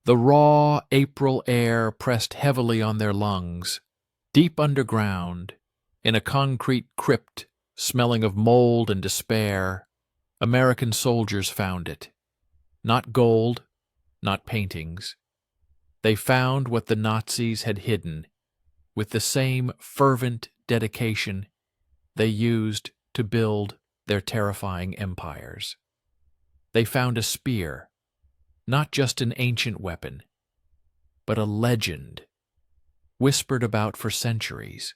The raw April air pressed heavily on their lungs. Deep underground, in a concrete crypt smelling of mold and despair, American soldiers found it. Not gold, not paintings. They found what the Nazis had hidden, with the same fervent dedication they used to build their terrifying empires. They found a spear, not just an ancient weapon, but a legend, whispered about for centuries.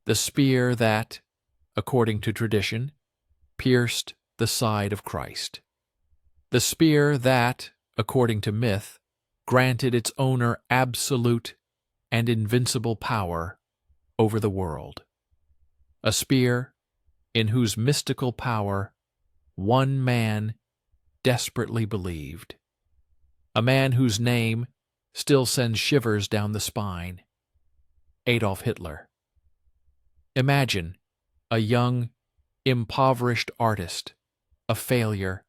The spear that, according to tradition, pierced the side of Christ. The spear that, according to myth, granted its owner absolute and invincible power over the world. A spear in whose mystical power one man desperately believed. A man whose name still sends shivers down the spine. Adolf Hitler. Imagine a young, impoverished artist, a failure,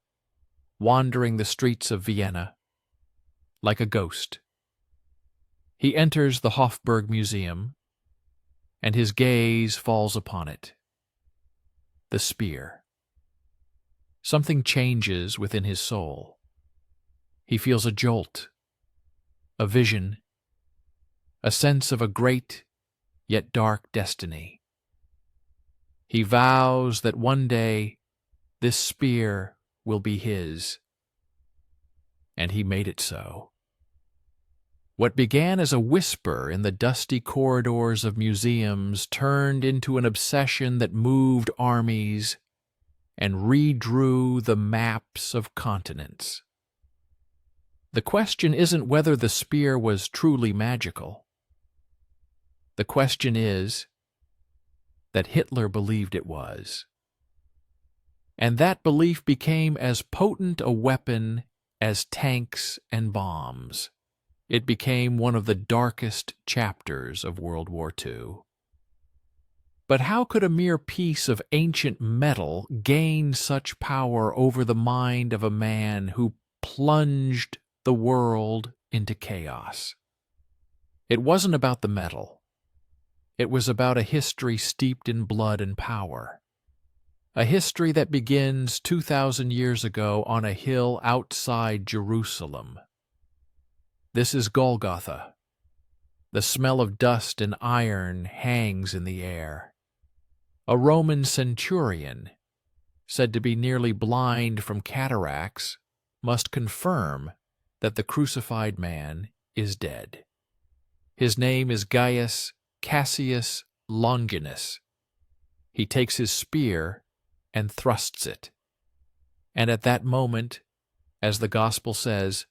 wandering the streets of Vienna like a ghost. He enters the Hofburg Museum, and his gaze falls upon it. The spear. Something changes within his soul. He feels a jolt, a vision, a sense of a great yet dark destiny. He vows that one day this spear will be his, and he made it so. What began as a whisper in the dusty corridors of museums turned into an obsession that moved armies and redrew the maps of continents. The question isn't whether the spear was truly magical. The question is that Hitler believed it was. And that belief became as potent a weapon as tanks and bombs. It became one of the darkest chapters of World War II. But how could a mere piece of ancient metal gain such power over the mind of a man who plunged the world into chaos? It wasn't about the metal. It was about a history steeped in blood and power. A history that begins 2,000 years ago on a hill outside Jerusalem. This is Golgotha. The smell of dust and iron hangs in the air. A Roman centurion, said to be nearly blind from cataracts, must confirm that the crucified man is dead. His name is Gaius Cassius Longinus. He takes his spear and thrusts it. And at that moment, as the Gospel says,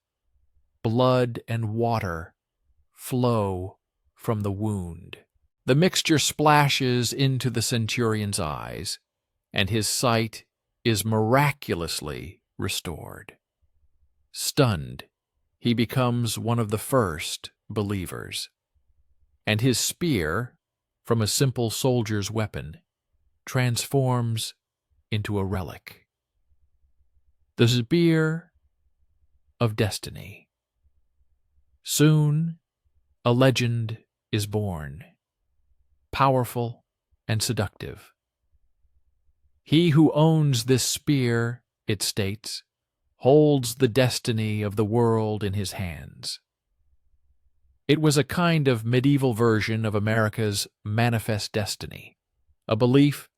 blood and water flow from the wound. The mixture splashes into the centurion's eyes, and his sight is miraculously restored. Stunned, he becomes one of the first believers, and his spear, from a simple soldier's weapon, transforms into a relic. The spear of destiny. Soon, a legend is born, powerful and seductive. He who owns this spear, it states, holds the destiny of the world in his hands. It was a kind of medieval version of America's manifest destiny, a belief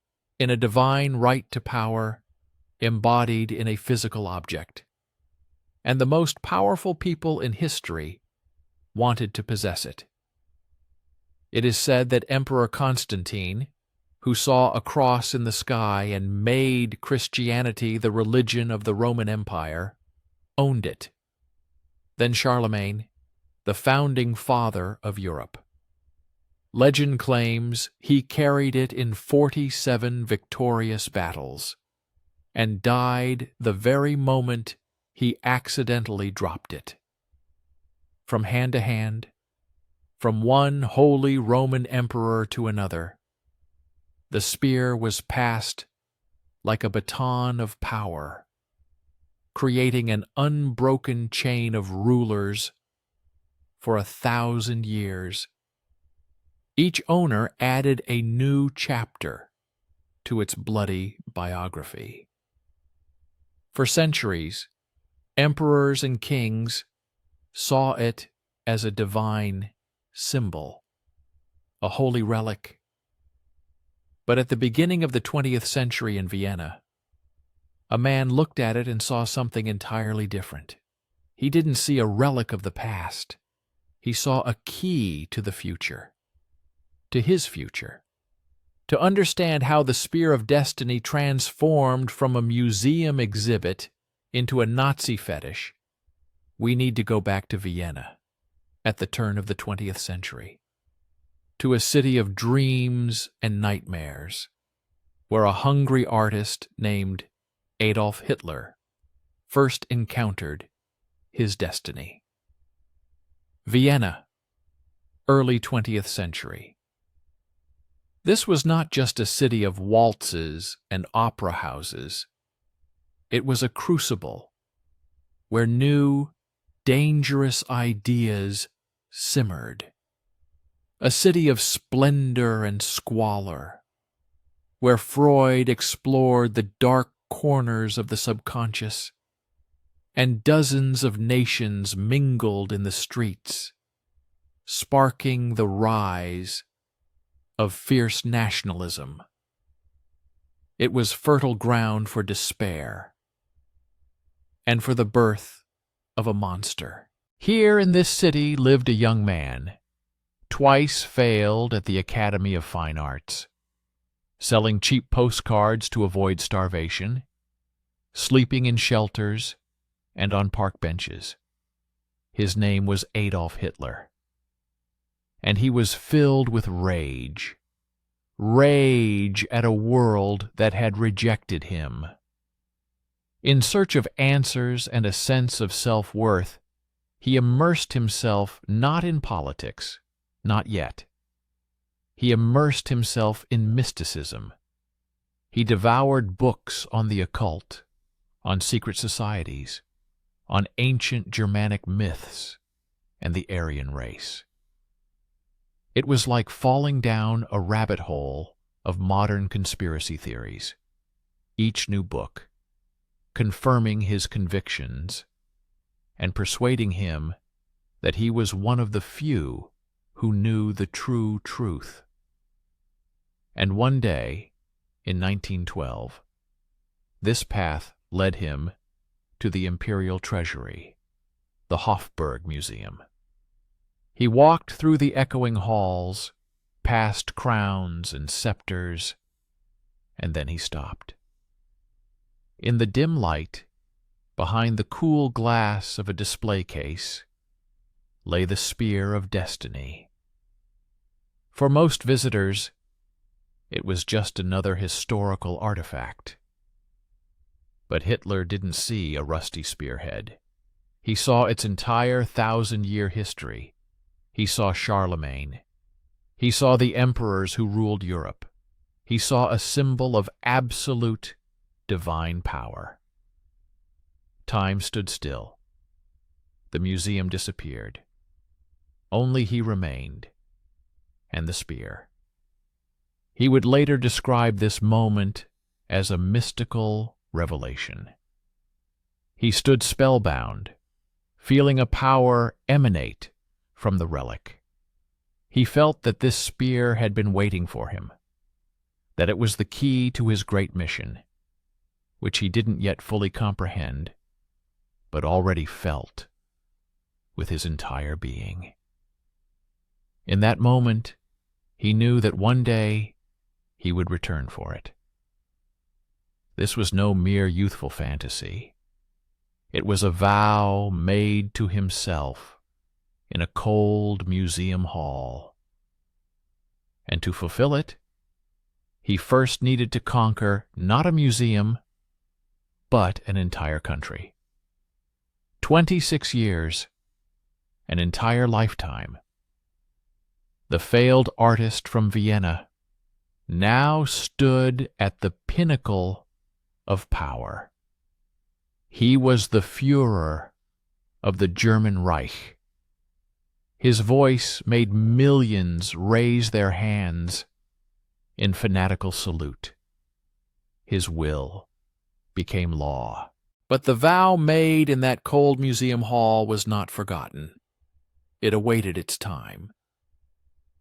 in a divine right to power embodied in a physical object. And the most powerful people in history wanted to possess it. It is said that Emperor Constantine, who saw a cross in the sky and made Christianity the religion of the Roman Empire, owned it. Then Charlemagne, the founding father of Europe. Legend claims he carried it in 47 victorious battles, and died the very moment he accidentally dropped it. From hand to hand, from one holy Roman emperor to another, the spear was passed like a baton of power, creating an unbroken chain of rulers for 1,000 years. Each owner added a new chapter to its bloody biography. For centuries, emperors and kings saw it as a divine symbol, a holy relic. But at the beginning of the 20th century in Vienna, a man looked at it and saw something entirely different. He didn't see a relic of the past. He saw a key to the future, to his future. To understand how the Spear of Destiny transformed from a museum exhibit into a Nazi fetish, we need to go back to Vienna at the turn of the 20th century, to a city of dreams and nightmares, where a hungry artist named Adolf Hitler first encountered his destiny. Vienna, early 20th century. This was not just a city of waltzes and opera houses. It was a crucible where new, dangerous ideas simmered. A city of splendor and squalor, where Freud explored the dark corners of the subconscious, and dozens of nations mingled in the streets, sparking the rise of fierce nationalism. It was fertile ground for despair and for the birth of a monster. Here in this city lived a young man, twice failed at the Academy of Fine Arts, selling cheap postcards to avoid starvation, sleeping in shelters and on park benches. His name was Adolf Hitler, and he was filled with rage at a world that had rejected him. In search of answers and a sense of self-worth, he immersed himself not in politics, not yet. He immersed himself in mysticism. He devoured books on the occult, on secret societies, on ancient Germanic myths and the Aryan race. It was like falling down a rabbit hole of modern conspiracy theories, each new book confirming his convictions and persuading him that he was one of the few who knew the true truth. And one day, in 1912, this path led him to the Imperial Treasury, the Hofburg Museum. He walked through the echoing halls, past crowns and scepters, and then he stopped. In the dim light, behind the cool glass of a display case, lay the Spear of Destiny. For most visitors, it was just another historical artifact. But Hitler didn't see a rusty spearhead. He saw its entire 1,000-year history. He saw Charlemagne. He saw the emperors who ruled Europe. He saw a symbol of absolute divine power. Time stood still. The museum disappeared. Only he remained, and the spear. He would later describe this moment as a mystical revelation. He stood spellbound, feeling a power emanate from the relic. He felt that this spear had been waiting for him, that it was the key to his great mission, which he didn't yet fully comprehend, but already felt with his entire being. In that moment, he knew that one day he would return for it. This was no mere youthful fantasy. It was a vow made to himself in a cold museum hall. And to fulfill it, he first needed to conquer not a museum, but an entire country. 26 years, an entire lifetime. The failed artist from Vienna now stood at the pinnacle of power. He was the Führer of the German Reich. His voice made millions raise their hands in fanatical salute. His will became law. But the vow made in that cold museum hall was not forgotten. It awaited its time.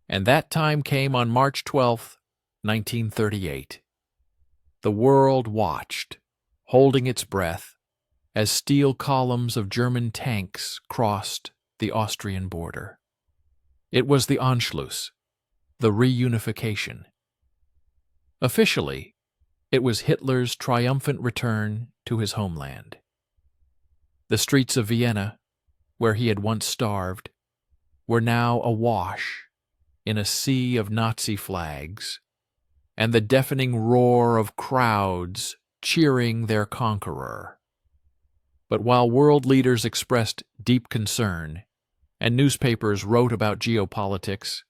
And that time came on March 12th, 1938. The world watched, holding its breath, as steel columns of German tanks crossed the Austrian border. It was the Anschluss, the reunification. Officially, it was Hitler's triumphant return to his homeland. The streets of Vienna, where he had once starved, were now awash in a sea of Nazi flags, and the deafening roar of crowds cheering their conqueror. But while world leaders expressed deep concern and newspapers wrote about geopolitics,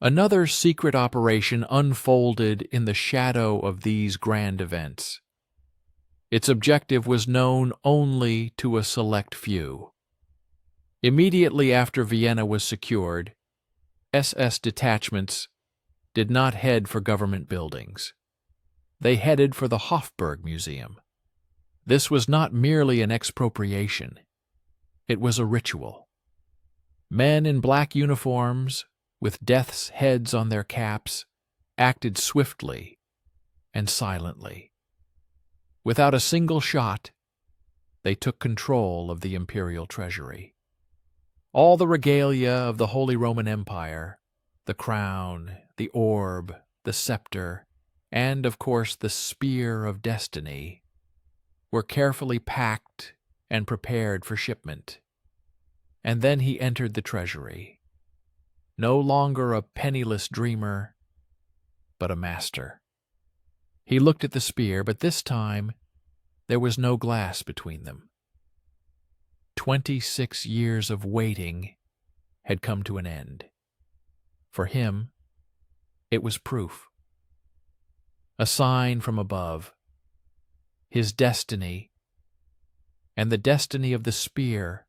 another secret operation unfolded in the shadow of these grand events. Its objective was known only to a select few. Immediately after Vienna was secured, SS detachments did not head for government buildings. They headed for the Hofburg Museum. This was not merely an expropriation. It was a ritual. Men in black uniforms, with death's heads on their caps, acted swiftly and silently. Without a single shot, they took control of the imperial treasury. All the regalia of the Holy Roman Empire, the crown, the orb, the scepter, and, of course, the spear of destiny, were carefully packed and prepared for shipment. And then he entered the treasury, no longer a penniless dreamer, but a master. He looked at the spear, but this time there was no glass between them. 26 years of waiting had come to an end. For him, it was proof. A sign from above. His destiny and the destiny of the spear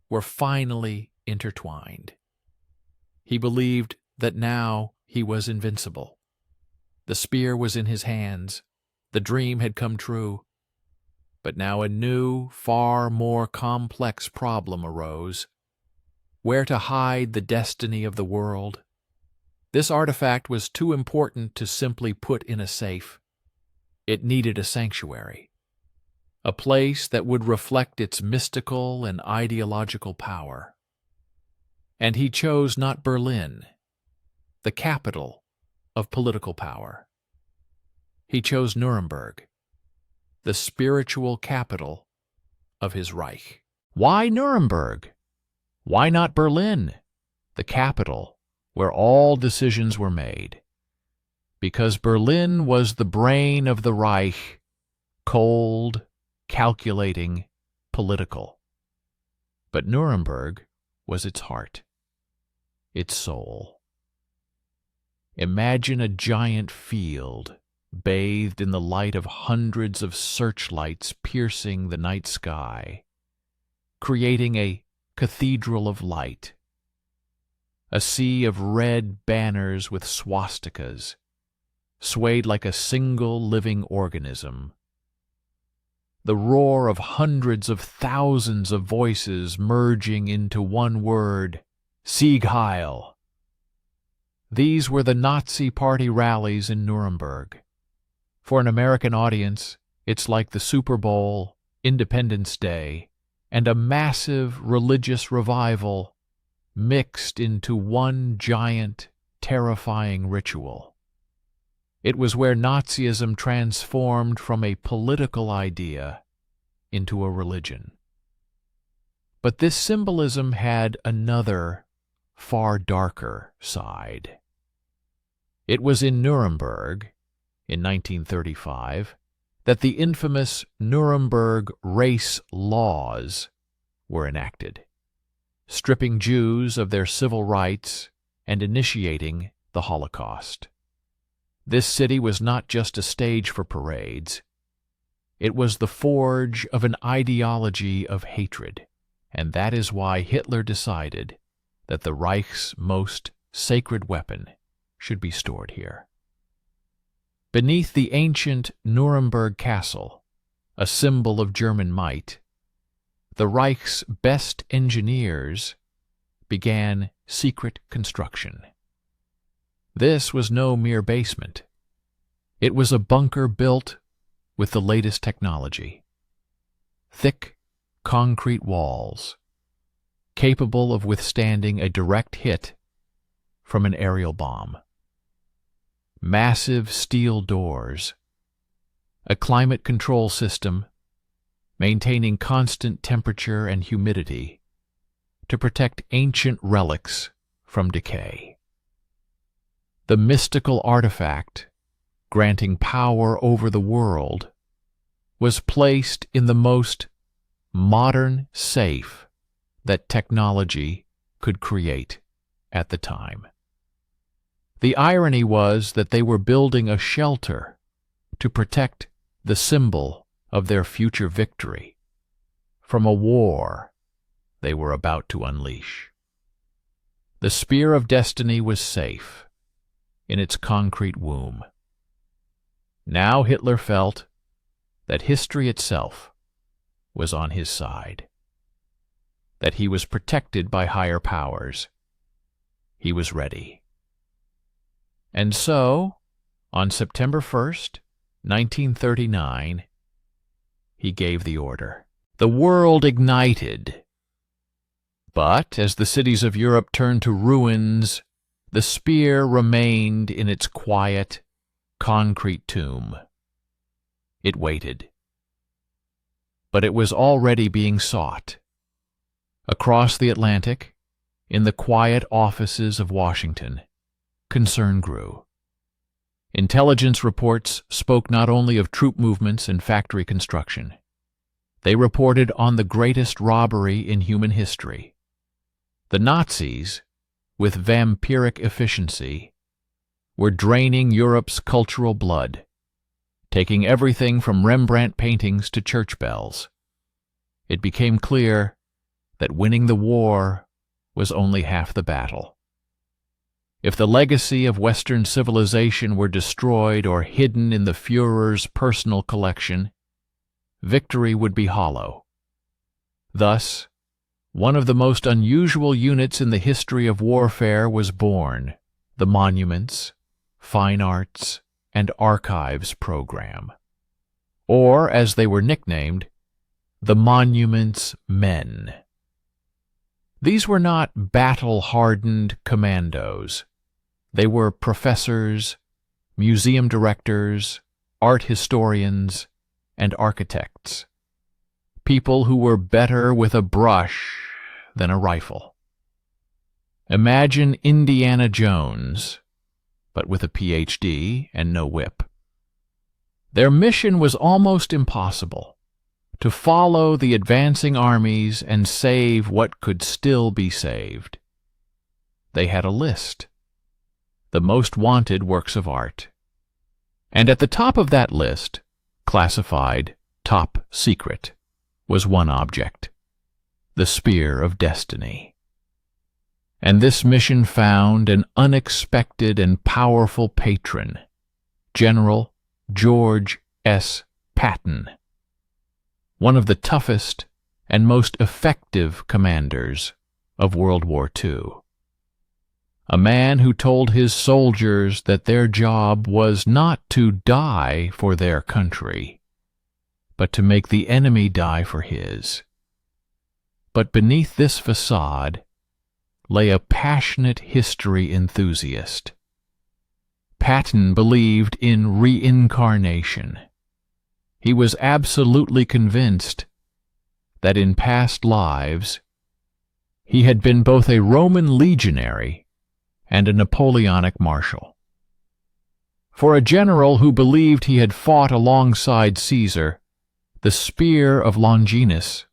were finally intertwined. He believed that now he was invincible. The spear was in his hands. The dream had come true. But now a new, far more complex problem arose. Where to hide the destiny of the world? This artifact was too important to simply put in a safe. It needed a sanctuary, a place that would reflect its mystical and ideological power. And he chose not Berlin, the capital of political power. He chose Nuremberg, the spiritual capital of his Reich. Why Nuremberg? Why not Berlin, the capital where all decisions were made? Because Berlin was the brain of the Reich, cold, calculating, political. But Nuremberg was its heart, its soul. Imagine a giant field bathed in the light of hundreds of searchlights piercing the night sky, creating a cathedral of light, a sea of red banners with swastikas, swayed like a single living organism. The roar of hundreds of thousands of voices merging into one word, Sieg Heil. These were the Nazi Party rallies in Nuremberg. For an American audience, it's like the Super Bowl, Independence Day, and a massive religious revival mixed into one giant, terrifying ritual. It was where Nazism transformed from a political idea into a religion. But this symbolism had another, far darker side. It was in Nuremberg, in 1935, that the infamous Nuremberg race laws were enacted, stripping Jews of their civil rights and initiating the Holocaust. This city was not just a stage for parades. It was the forge of an ideology of hatred, and that is why Hitler decided that the Reich's most sacred weapon should be stored here. Beneath the ancient Nuremberg castle, a symbol of German might, the Reich's best engineers began secret construction. This was no mere basement. It was a bunker built with the latest technology. Thick concrete walls, capable of withstanding a direct hit from an aerial bomb. Massive steel doors, a climate control system maintaining constant temperature and humidity to protect ancient relics from decay. The mystical artifact, granting power over the world, was placed in the most modern safe that technology could create at the time. The irony was that they were building a shelter to protect the symbol of their future victory from a war they were about to unleash. The spear of destiny was safe in its concrete womb. Now Hitler felt that history itself was on his side, that he was protected by higher powers. He was ready. And so, on September 1st, 1939, he gave the order. The world ignited. But as the cities of Europe turned to ruins, the spear remained in its quiet, concrete tomb. It waited. But it was already being sought. Across the Atlantic, in the quiet offices of Washington, concern grew. Intelligence reports spoke not only of troop movements and factory construction. They reported on the greatest robbery in human history. The Nazis, with vampiric efficiency, were draining Europe's cultural blood, taking everything from Rembrandt paintings to church bells. It became clear that winning the war was only half the battle. If the legacy of Western civilization were destroyed or hidden in the Führer's personal collection, victory would be hollow. Thus, one of the most unusual units in the history of warfare was born, the Monuments, Fine Arts, and Archives Program, or, as they were nicknamed, the Monuments Men. These were not battle-hardened commandos. They were professors, museum directors, art historians, and architects. People who were better with a brush than a rifle. Imagine Indiana Jones, but with a PhD and no whip. Their mission was almost impossible: to follow the advancing armies and save what could still be saved. They had a list, the most wanted works of art. And at the top of that list, classified top secret, was one object: the Spear of Destiny. And this mission found an unexpected and powerful patron, General George S. Patton, one of the toughest and most effective commanders of World War II. A man who told his soldiers that their job was not to die for their country, but to make the enemy die for his. But beneath this facade lay a passionate history enthusiast. Patton believed in reincarnation. He was absolutely convinced that in past lives he had been both a Roman legionary and a Napoleonic marshal. For a general who believed he had fought alongside Caesar, the Spear of Longinus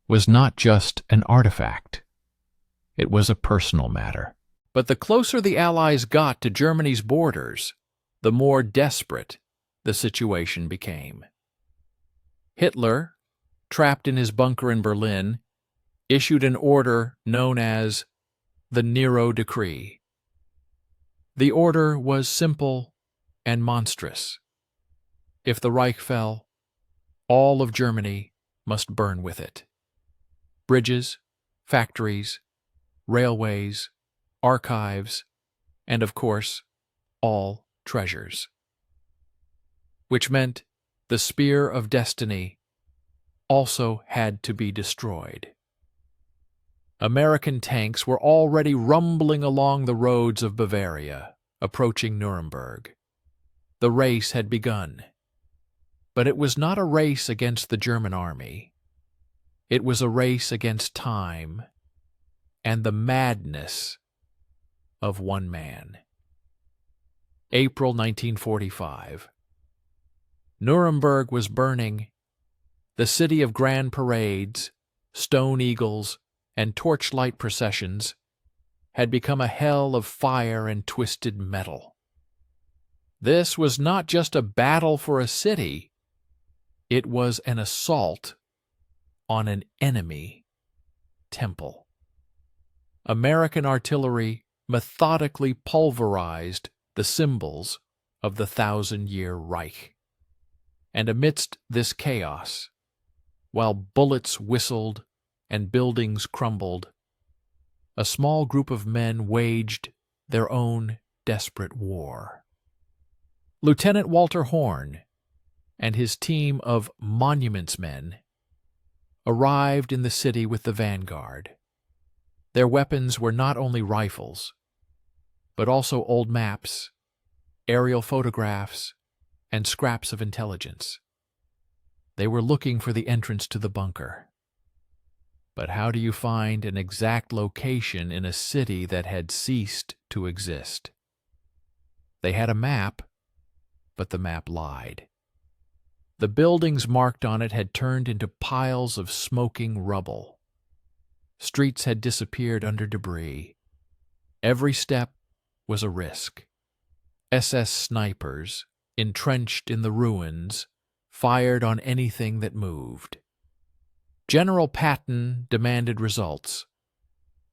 was not just an artifact. It was a personal matter. But the closer the Allies got to Germany's borders, the more desperate the situation became. Hitler, trapped in his bunker in Berlin, issued an order known as the Nero Decree. The order was simple and monstrous. If the Reich fell, all of Germany must burn with it. Bridges, factories, railways, archives, and of course, all treasures. Which meant the spear of destiny also had to be destroyed. American tanks were already rumbling along the roads of Bavaria, approaching Nuremberg. The race had begun. But it was not a race against the German army. It was a race against time and the madness of one man. April 1945. Nuremberg was burning. The city of grand parades, stone eagles, and torchlight processions had become a hell of fire and twisted metal. This was not just a battle for a city. It was an assault on an enemy temple. American artillery methodically pulverized the symbols of the 1,000-year Reich. And amidst this chaos, while bullets whistled and buildings crumbled, a small group of men waged their own desperate war. Lieutenant Walter Horn and his team of monuments men arrived in the city with the vanguard. Their weapons were not only rifles, but also old maps, aerial photographs, and scraps of intelligence. They were looking for the entrance to the bunker. But how do you find an exact location in a city that had ceased to exist? They had a map, but the map lied. The buildings marked on it had turned into piles of smoking rubble. Streets had disappeared under debris. Every step was a risk. SS snipers, entrenched in the ruins, fired on anything that moved. General Patton demanded results,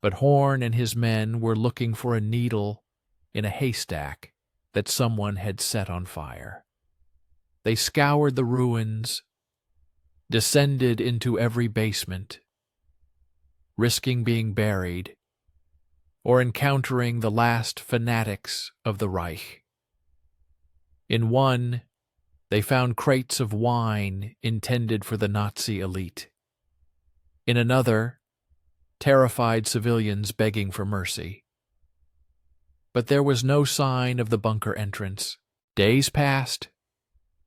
but Horn and his men were looking for a needle in a haystack that someone had set on fire. They scoured the ruins, descended into every basement, risking being buried or encountering the last fanatics of the Reich. In one, they found crates of wine intended for the Nazi elite. In another, terrified civilians begging for mercy. But there was no sign of the bunker entrance. Days passed.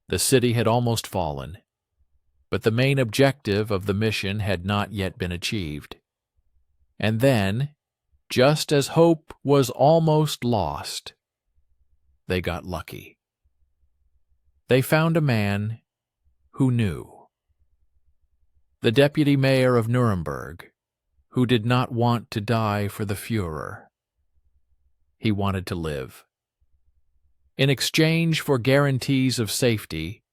The city had almost fallen, but the main objective of the mission had not yet been achieved. And then, just as hope was almost lost, they got lucky. They found a man who knew. The deputy mayor of Nuremberg, who did not want to die for the Führer. He wanted to live. In exchange for guarantees of safety,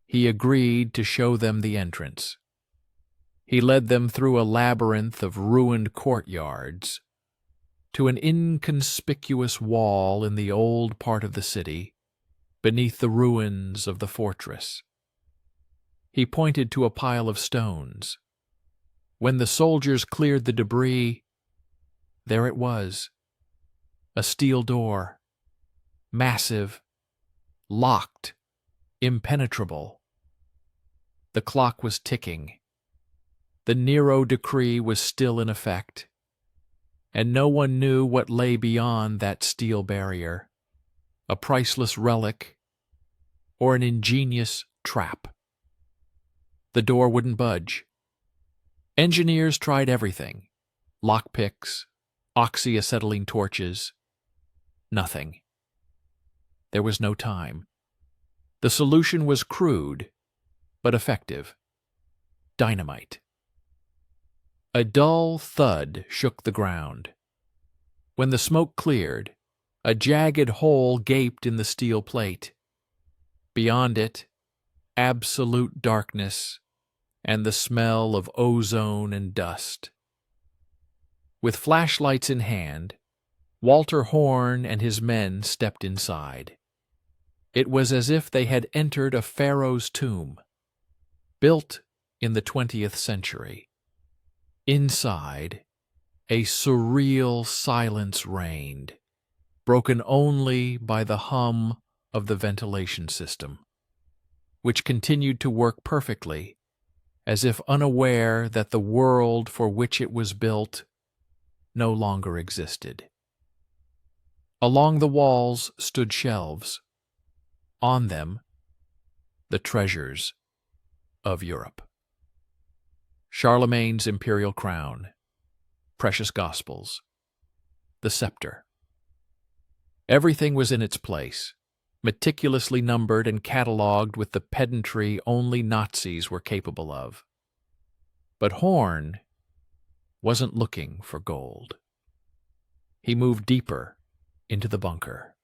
he agreed to show them the entrance. He led them through a labyrinth of ruined courtyards to an inconspicuous wall in the old part of the city, beneath the ruins of the fortress. He pointed to a pile of stones. When the soldiers cleared the debris, there it was, a steel door, massive, locked, impenetrable. The clock was ticking. The Nero Decree was still in effect, and no one knew what lay beyond that steel barrier, a priceless relic or an ingenious trap. The door wouldn't budge. Engineers tried everything, lockpicks, oxyacetylene torches. Nothing. There was no time. The solution was crude, but effective. Dynamite. A dull thud shook the ground. When the smoke cleared, a jagged hole gaped in the steel plate. Beyond it, absolute darkness and the smell of ozone and dust. With flashlights in hand, Walter Horn and his men stepped inside. It was as if they had entered a pharaoh's tomb, built in the 20th century. Inside, a surreal silence reigned, broken only by the hum of the ventilation system, which continued to work perfectly, as if unaware that the world for which it was built no longer existed. Along the walls stood shelves. On them, the treasures of Europe. Charlemagne's imperial crown, precious gospels, the scepter. Everything was in its place, meticulously numbered and catalogued with the pedantry only Nazis were capable of. But Horn wasn't looking for gold. He moved deeper into the bunker,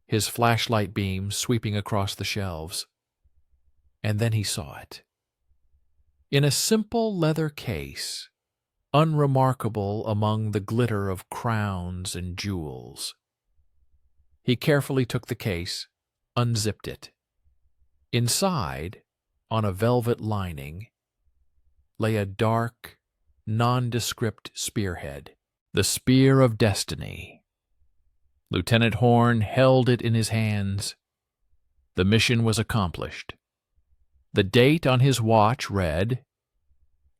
his flashlight beam sweeping across the shelves. And then he saw it. In a simple leather case, unremarkable among the glitter of crowns and jewels. He carefully took the case, unzipped it. Inside, on a velvet lining, lay a dark, nondescript spearhead, the Spear of Destiny. Lieutenant Horn held it in his hands. The mission was accomplished. The date on his watch read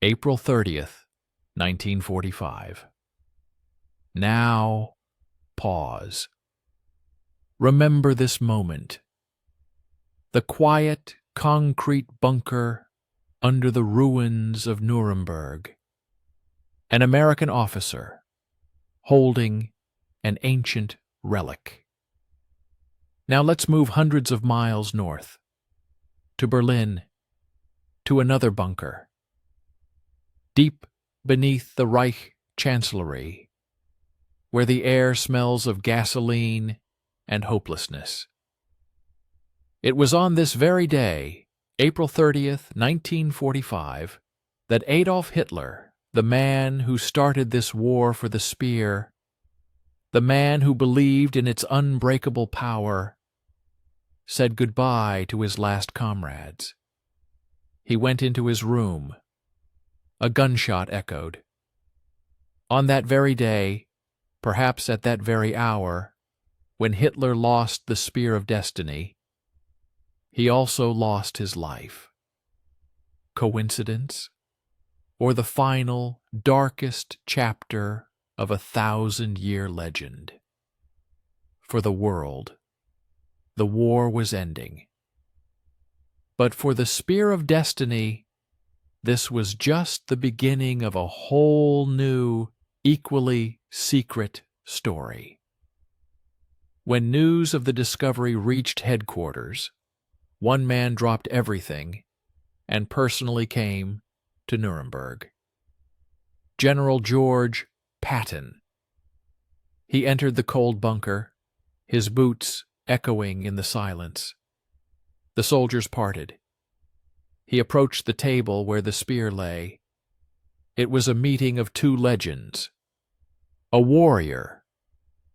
April 30th, 1945. Now, pause. Remember this moment. The quiet, concrete bunker under the ruins of Nuremberg. An American officer holding an ancient relic. Now let's move hundreds of miles north, to Berlin, to another bunker. Deep beneath the Reich Chancellery, where the air smells of gasoline and hopelessness. It was on this very day, April 30th, 1945, that Adolf Hitler, the man who started this war for the spear, the man who believed in its unbreakable power, said goodbye to his last comrades. He went into his room. A gunshot echoed. On that very day, perhaps at that very hour, when Hitler lost the Spear of Destiny, he also lost his life. Coincidence? Or the final, darkest chapter of a 1,000-year legend? For the world, the war was ending. But for the Spear of Destiny, this was just the beginning of a whole new, equally secret story. When news of the discovery reached headquarters, one man dropped everything and personally came to Nuremberg. General George Patton. He entered the cold bunker, his boots echoing in the silence. The soldiers parted. He approached the table where the spear lay. It was a meeting of two legends. A warrior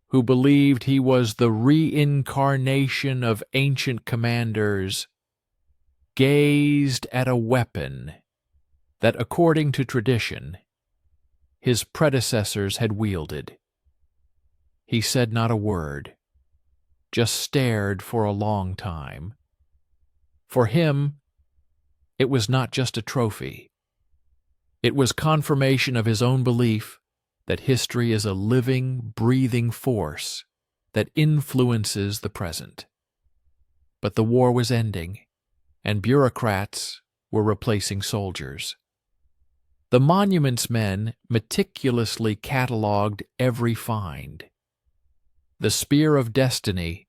who believed he was the reincarnation of ancient commanders, gazed at a weapon that, according to tradition, his predecessors had wielded. He said not a word, just stared for a long time. For him, it was not just a trophy. It was confirmation of his own belief that history is a living, breathing force that influences the present. But the war was ending, and bureaucrats were replacing soldiers. The monuments men meticulously catalogued every find. The Spear of Destiny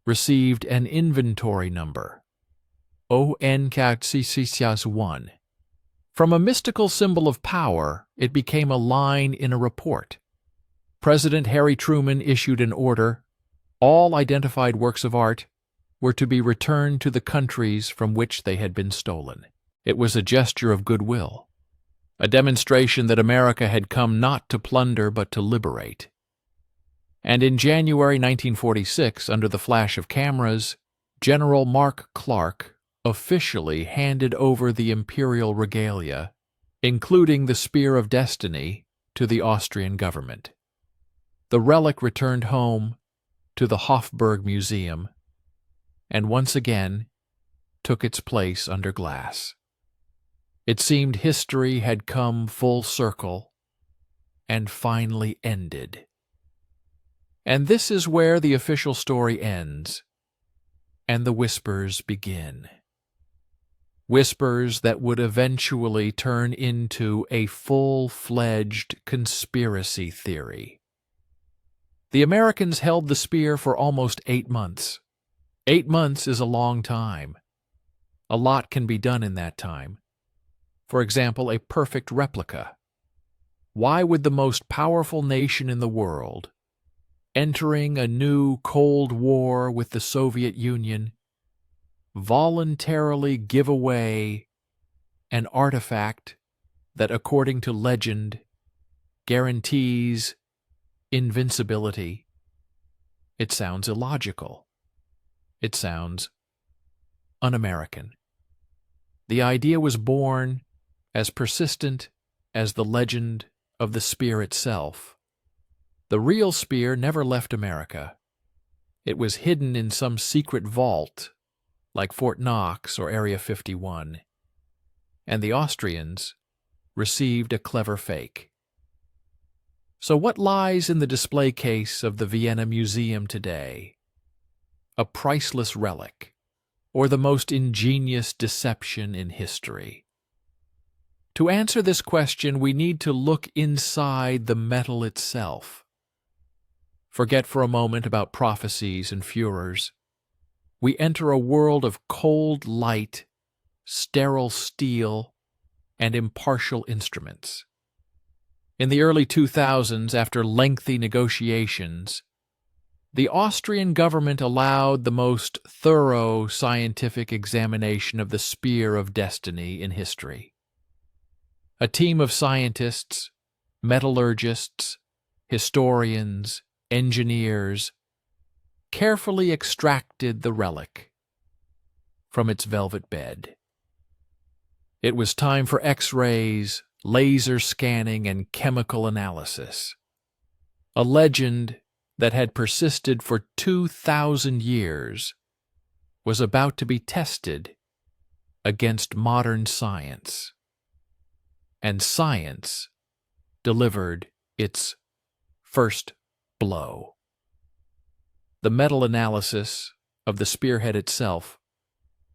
received an inventory number, ON-1. From a mystical symbol of power, it became a line in a report. President Harry Truman issued an order: all identified works of art were to be returned to the countries from which they had been stolen. It was a gesture of goodwill, a demonstration that America had come not to plunder but to liberate. And in January 1946, under the flash of cameras, General Mark Clark officially handed over the imperial regalia, including the Spear of Destiny, to the Austrian government. The relic returned home to the Hofburg Museum, and once again took its place under glass. It seemed history had come full circle and finally ended. And this is where the official story ends, and the whispers begin. Whispers that would eventually turn into a full-fledged conspiracy theory. The Americans held the spear for almost 8 months. 8 months is a long time. A lot can be done in that time. For example, a perfect replica. Why would the most powerful nation in the world, entering a new Cold War with the Soviet Union, voluntarily give away an artifact that, according to legend, guarantees invincibility? It sounds illogical. It sounds un-American. The idea was born as persistent as the legend of the spear itself. The real spear never left America. It was hidden in some secret vault, like Fort Knox or Area 51, and the Austrians received a clever fake. So what lies in the display case of the Vienna Museum today? A priceless relic, or the most ingenious deception in history? To answer this question, we need to look inside the metal itself. Forget for a moment about prophecies and furors. We enter a world of cold light, sterile steel, and impartial instruments. In the early 2000s, after lengthy negotiations, the Austrian government allowed the most thorough scientific examination of the Spear of Destiny in history. A team of scientists, metallurgists, historians, engineers carefully extracted the relic from its velvet bed. It was time for X-rays, laser scanning, and chemical analysis. A legend that had persisted for 2,000 years was about to be tested against modern science. And science delivered its first blow. The metal analysis of the spearhead itself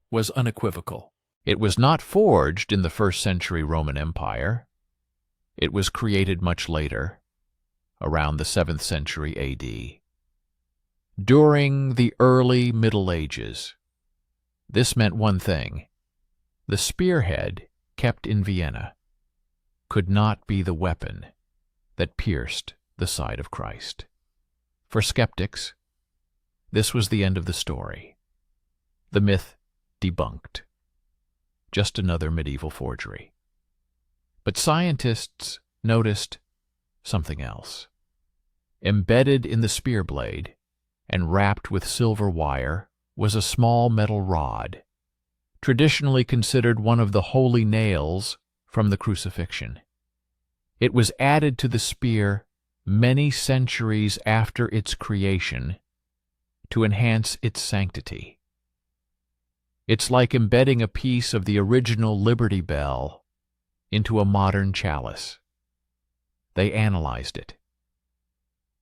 was unequivocal. It was not forged in the 1st century Roman Empire. It was created much later, around the 7th century AD. During the early Middle Ages, this meant one thing: the spearhead kept in Vienna could not be the weapon that pierced the side of Christ. For skeptics, this was the end of the story. The myth debunked. Just another medieval forgery. But scientists noticed something else. Embedded in the spear blade and wrapped with silver wire was a small metal rod, traditionally considered one of the holy nails from the crucifixion. It was added to the spear many centuries after its creation to enhance its sanctity. It's like embedding a piece of the original Liberty Bell into a modern chalice. They analyzed it.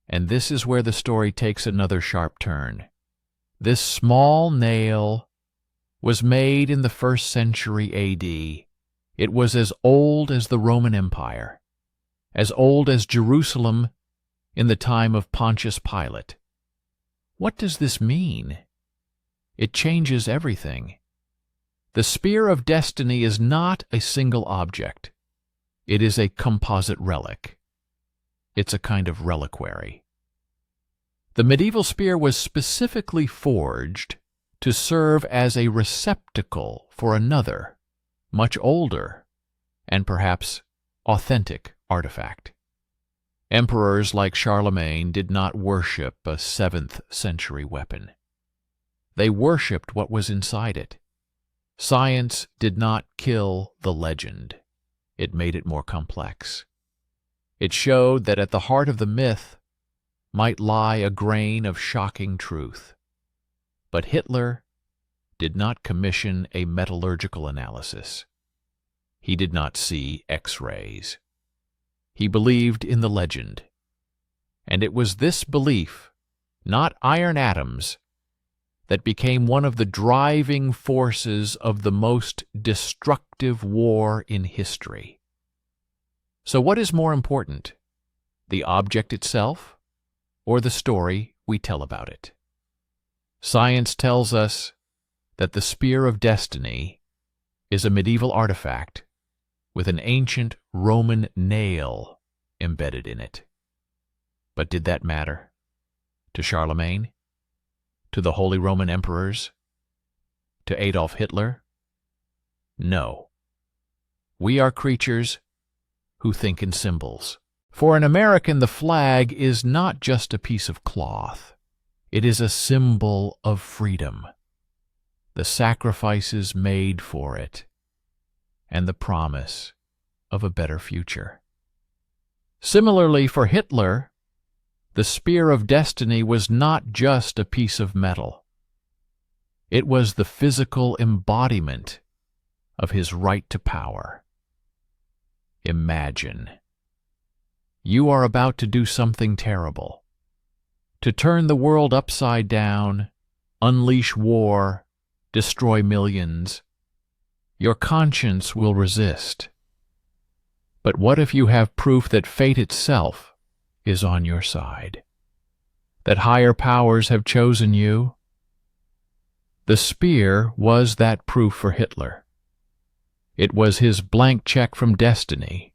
And this is where the story takes another sharp turn. This small nail was made in the 1st century AD. It was as old as the Roman Empire, as old as Jerusalem in the time of Pontius Pilate. What does this mean? It changes everything. The Spear of Destiny is not a single object. It is a composite relic. It's a kind of reliquary. The medieval spear was specifically forged to serve as a receptacle for another, much older, and perhaps authentic artifact. Emperors like Charlemagne did not worship a 7th century weapon. They worshipped what was inside it. Science did not kill the legend. It made it more complex. It showed that at the heart of the myth might lie a grain of shocking truth. But Hitler did not commission a metallurgical analysis. He did not see X-rays. He believed in the legend. And it was this belief, not iron atoms, that became one of the driving forces of the most destructive war in history. So what is more important, the object itself or the story we tell about it? Science tells us that the Spear of Destiny is a medieval artifact with an ancient Roman nail embedded in it. But did that matter? To Charlemagne? To the Holy Roman Emperors? To Adolf Hitler? No. We are creatures who think in symbols. For an American, the flag is not just a piece of cloth. It is a symbol of freedom, the sacrifices made for it, and the promise of a better future. Similarly, for Hitler, the Spear of Destiny was not just a piece of metal. It was the physical embodiment of his right to power. Imagine. You are about to do something terrible, to turn the world upside down, unleash war, destroy millions. Your conscience will resist. But what if you have proof that fate itself is on your side? That higher powers have chosen you? The spear was that proof for Hitler. It was his blank check from destiny,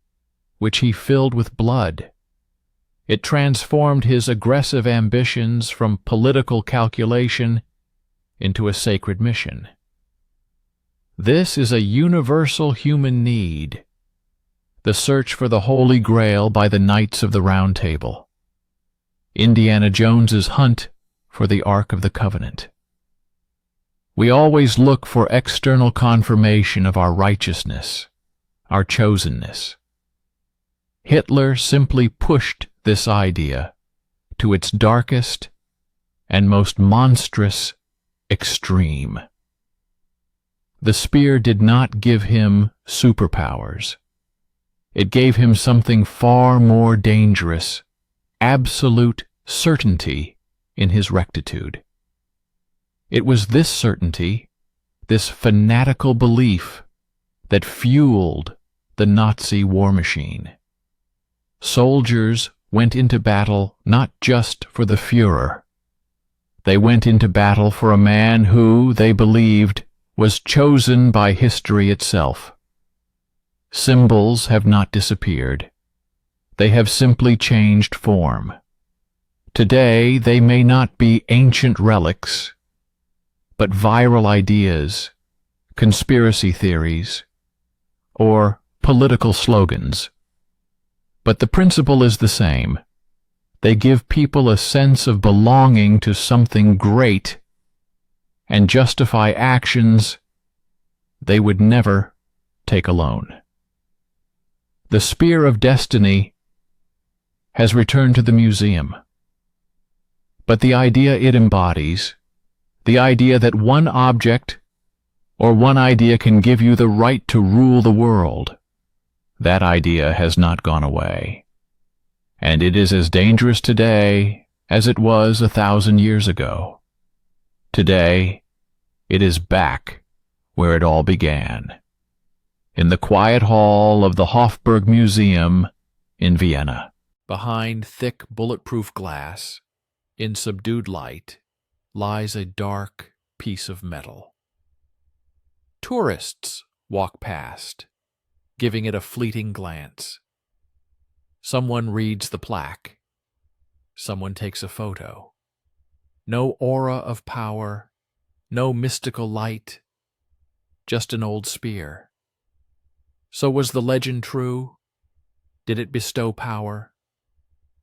which he filled with blood. It transformed his aggressive ambitions from political calculation into a sacred mission. This is a universal human need, the search for the Holy Grail by the Knights of the Round Table, Indiana Jones's hunt for the Ark of the Covenant. We always look for external confirmation of our righteousness, our chosenness. Hitler simply pushed this idea to its darkest and most monstrous extreme. The spear did not give him superpowers. It gave him something far more dangerous, absolute certainty in his rectitude. It was this certainty, this fanatical belief, that fueled the Nazi war machine. Soldiers went into battle not just for the Führer. They went into battle for a man who, they believed, was chosen by history itself. Symbols have not disappeared. They have simply changed form. Today, they may not be ancient relics, but viral ideas, conspiracy theories, or political slogans. But the principle is the same. They give people a sense of belonging to something great and justify actions they would never take alone. The Spear of Destiny has returned to the museum. But the idea it embodies, the idea that one object or one idea can give you the right to rule the world, that idea has not gone away. And it is as dangerous today as it was 1,000 years ago. Today, it is back where it all began, in the quiet hall of the Hofburg Museum in Vienna. Behind thick bulletproof glass, in subdued light, lies a dark piece of metal. Tourists walk past, giving it a fleeting glance. Someone reads the plaque. Someone takes a photo. No aura of power, no mystical light, just an old spear. So was the legend true? Did it bestow power?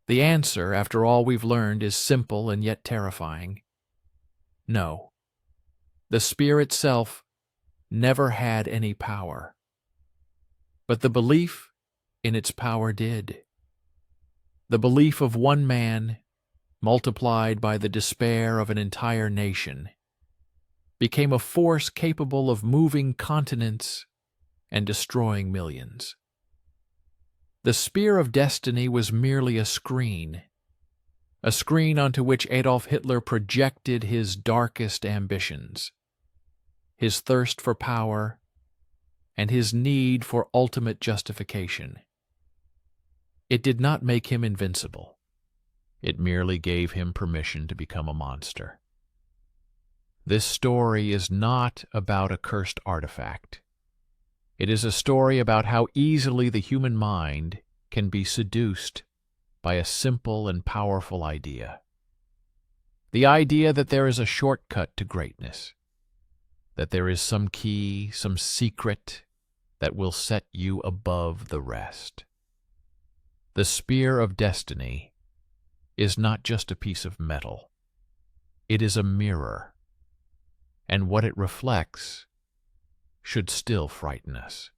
The answer, after all we've learned, is simple and yet terrifying. No. The spear itself never had any power. But the belief in its power did. The belief of one man, multiplied by the despair of an entire nation, became a force capable of moving continents and destroying millions. The spear of destiny was merely a screen onto which Adolf Hitler projected his darkest ambitions, his thirst for power, and his need for ultimate justification. It did not make him invincible. It merely gave him permission to become a monster. This story is not about a cursed artifact. It is a story about how easily the human mind can be seduced by a simple and powerful idea. The idea that there is a shortcut to greatness, that there is some key, some secret that will set you above the rest. The spear of destiny is not just a piece of metal. It is a mirror, and what it reflects should still frighten us.